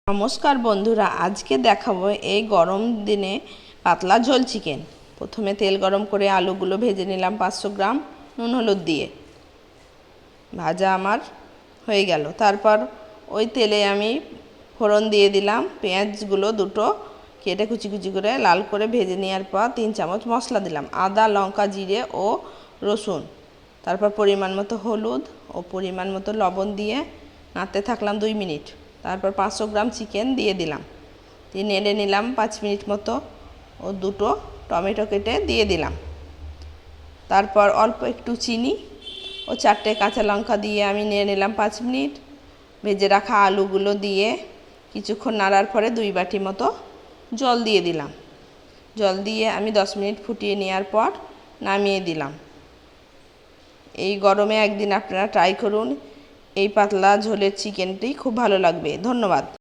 নমস্কার বন্ধুরা, আজকে দেখাবো এই গরম দিনে পাতলা ঝোল চিকেন। প্রথমে তেল গরম করে আলুগুলো ভেজে নিলাম 500 গ্রাম নুন হলুদ দিয়ে। ভাজা আমার হয়ে গেল। তারপর ওই তেলে আমি ফোড়ন দিয়ে দিলাম। পেঁয়াজগুলো দুটো কেটে কুচি কুচি করে লাল করে ভেজে নেওয়ার পর 3 চামচ মশলা দিলাম, আদা লঙ্কা জিরে ও রসুন। তারপর পরিমাণ মতো হলুদ ও পরিমাণ মতো লবণ দিয়ে নাড়তে থাকলাম 2 মিনিট। তারপর 500 গ্রাম চিকেন দিয়ে দিলাম, দিয়ে নেড়ে নিলাম 5 মিনিট মতো ও দুটো টমেটো কেটে দিয়ে দিলাম। তারপর অল্প একটু চিনি ও 4টে কাঁচা লঙ্কা দিয়ে আমি নেড়ে নিলাম 5 মিনিট। ভেজে রাখা আলুগুলো দিয়ে কিছুক্ষণ নাড়ার পরে 2 বাটি মতো জল দিয়ে দিলাম। জল দিয়ে আমি 10 মিনিট ফুটিয়ে নেওয়ার পর নামিয়ে দিলাম। এই গরমে একদিন আপনারা ট্রাই করুন, এই পাতলা ঝোলের চিকেনটি খুব ভালো লাগবে। ধন্যবাদ।